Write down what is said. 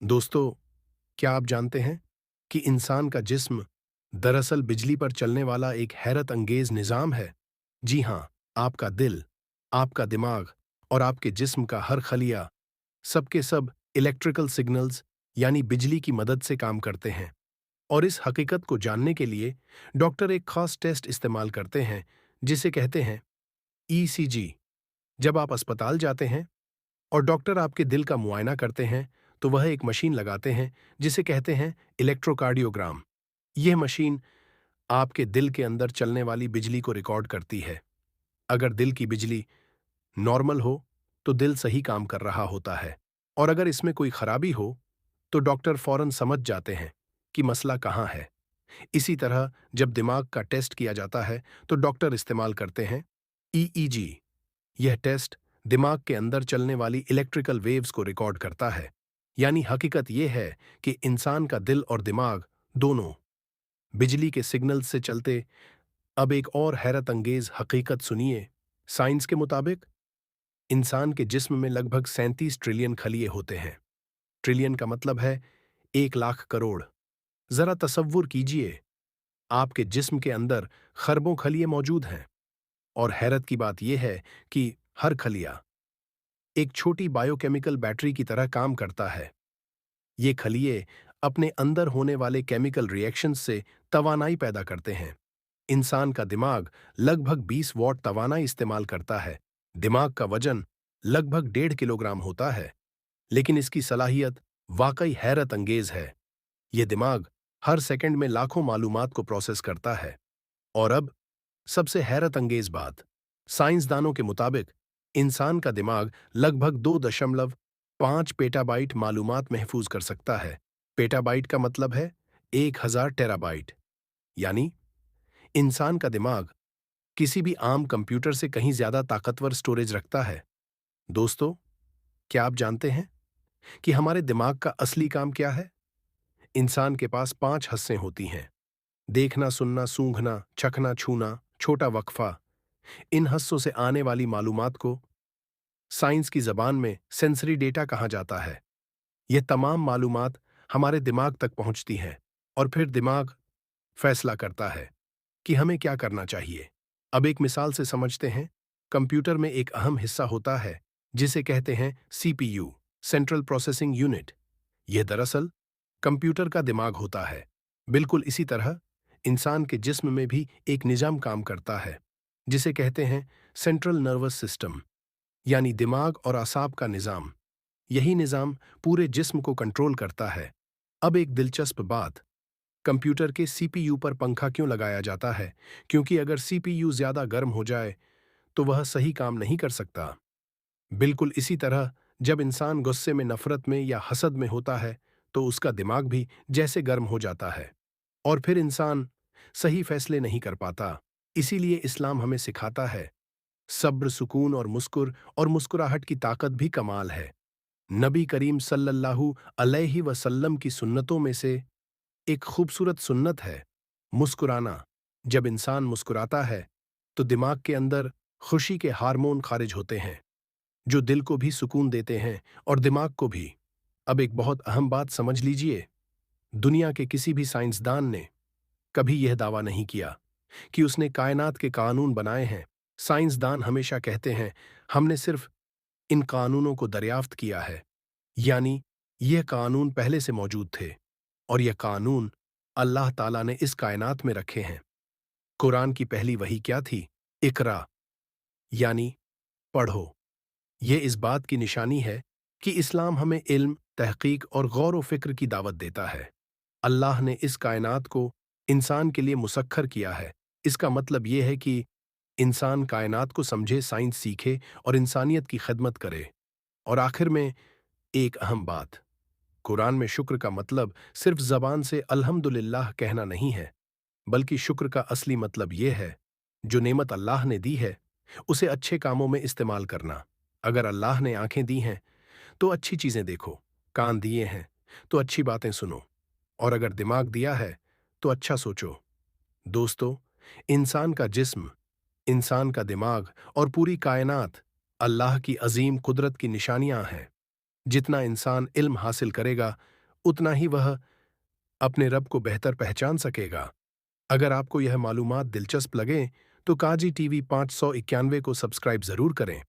दोस्तों, क्या आप जानते हैं कि इंसान का जिस्म दरअसल बिजली पर चलने वाला एक हैरत अंगेज निजाम है? जी हाँ, आपका दिल, आपका दिमाग और आपके जिस्म का हर खलिया सबके सब इलेक्ट्रिकल सिग्नल्स यानी बिजली की मदद से काम करते हैं। और इस हकीकत को जानने के लिए डॉक्टर एक खास टेस्ट इस्तेमाल करते हैं जिसे कहते हैं ईसीजी। जब आप अस्पताल जाते हैं और डॉक्टर आपके दिल का मुआयना करते हैं तो वह एक मशीन लगाते हैं जिसे कहते हैं इलेक्ट्रोकार्डियोग्राम। यह मशीन आपके दिल के अंदर चलने वाली बिजली को रिकॉर्ड करती है। अगर दिल की बिजली नॉर्मल हो तो दिल सही काम कर रहा होता है, और अगर इसमें कोई खराबी हो तो डॉक्टर फौरन समझ जाते हैं कि मसला कहाँ है। इसी तरह जब दिमाग का टेस्ट किया जाता है तो डॉक्टर इस्तेमाल करते हैं ईईजी। यह टेस्ट दिमाग के अंदर चलने वाली इलेक्ट्रिकल वेव्स को रिकॉर्ड करता है। यानी हकीकत यह है कि इंसान का दिल और दिमाग दोनों बिजली के सिग्नल से चलते। अब एक और हैरत अंगेज हकीकत सुनिए। साइंस के मुताबिक इंसान के जिस्म में लगभग 37 ट्रिलियन खलिए होते हैं। ट्रिलियन का मतलब है 1 लाख करोड़। जरा तसव्वुर कीजिए, आपके जिस्म के अंदर खरबों खलिए मौजूद हैं। और हैरत की बात यह है कि हर खलिया एक छोटी बायोकेमिकल बैटरी की तरह काम करता है। ये खलिए अपने अंदर होने वाले केमिकल रिएक्शंस से तवानाई पैदा करते हैं। इंसान का दिमाग लगभग 20 वॉट तवानाई इस्तेमाल करता है। दिमाग का वजन लगभग 1.5 किलोग्राम होता है, लेकिन इसकी सलाहियत वाकई हैरत अंगेज है। यह दिमाग हर सेकंड में लाखों मालूमात को प्रोसेस करता है। और अब सबसे हैरत अंगेज बात, साइंसदानों के मुताबिक इंसान का दिमाग लगभग 2.5 पेटाबाइट मालूमात महफूज कर सकता है। पेटाबाइट का मतलब है 1000 टेराबाइट। यानी इंसान का दिमाग किसी भी आम कंप्यूटर से कहीं ज्यादा ताकतवर स्टोरेज रखता है। दोस्तों, क्या आप जानते हैं कि हमारे दिमाग का असली काम क्या है? इंसान के पास 5 हस्सें होती हैं: देखना, सुनना, सूंघना, चखना, छूना, छोटा वक्फा। इन हस्सों से आने वाली मालूमात को साइंस की जबान में सेंसरी डेटा कहा जाता है। यह तमाम मालूमात हमारे दिमाग तक पहुंचती हैं, और फिर दिमाग फैसला करता है कि हमें क्या करना चाहिए। अब एक मिसाल से समझते हैं। कंप्यूटर में एक अहम हिस्सा होता है जिसे कहते हैं सीपीयू, सेंट्रल प्रोसेसिंग यूनिट। यह दरअसल कंप्यूटर का दिमाग होता है। बिल्कुल इसी तरह इंसान के जिस्म में भी एक निजाम काम करता है जिसे कहते हैं सेंट्रल नर्वस सिस्टम, यानी दिमाग और आसाब का निजाम। यही निजाम पूरे जिस्म को कंट्रोल करता है। अब एक दिलचस्प बात, कंप्यूटर के सीपीयू पर पंखा क्यों लगाया जाता है? क्योंकि अगर सीपीयू ज्यादा गर्म हो जाए तो वह सही काम नहीं कर सकता। बिल्कुल इसी तरह जब इंसान गुस्से में, नफरत में या हसद में होता है तो उसका दिमाग भी जैसे गर्म हो जाता है, और फिर इंसान सही फैसले नहीं कर पाता। इसीलिए इस्लाम हमें सिखाता है सब्र, सुकून और मुस्कुराहट की ताकत भी कमाल है। नबी करीम सल्लल्लाहु अलैहि वसल्लम की सुन्नतों में से एक खूबसूरत सुन्नत है मुस्कुराना। जब इंसान मुस्कुराता है तो दिमाग के अंदर खुशी के हार्मोन खारिज होते हैं जो दिल को भी सुकून देते हैं और दिमाग को भी। अब एक बहुत अहम बात समझ लीजिए, दुनिया के किसी भी साइंसदान ने कभी यह दावा नहीं किया कि उसने कायनात के कानून बनाए हैं। साइंसदान हमेशा कहते हैं हमने सिर्फ इन कानूनों को दरियाफ्त किया है। यानी यह कानून पहले से मौजूद थे, और यह कानून अल्लाह ताला ने इस कायनात में रखे हैं। कुरान की पहली वही क्या थी? इकरा, यानी पढ़ो। यह इस बात की निशानी है कि इस्लाम हमें इल्म, तहकीक और गौर व फिक्र की दावत देता है। अल्लाह ने इस कायनात को इंसान के लिए मुसख्खर किया है। इसका मतलब यह है कि इंसान कायनात को समझे, साइंस सीखे और इंसानियत की खिदमत करे। और आखिर में एक अहम बात, कुरान में शुक्र का मतलब सिर्फ जबान से अल्हम्दुलिल्लाह कहना नहीं है, बल्कि शुक्र का असली मतलब यह है जो नेमत अल्लाह ने दी है उसे अच्छे कामों में इस्तेमाल करना। अगर अल्लाह ने आंखें दी हैं तो अच्छी चीजें देखो, कान दिए हैं तो अच्छी बातें सुनो, और अगर दिमाग दिया है तो अच्छा सोचो। दोस्तों, इंसान का जिस्म, इंसान का दिमाग और पूरी कायनात अल्लाह की अजीम कुदरत की निशानियां हैं जितना इंसान इल्म हासिल करेगा, उतना ही वह अपने रब को बेहतर पहचान सकेगा। अगर आपको यह मालूमात दिलचस्प लगे, तो काजी टीवी 591 को सब्सक्राइब जरूर करें।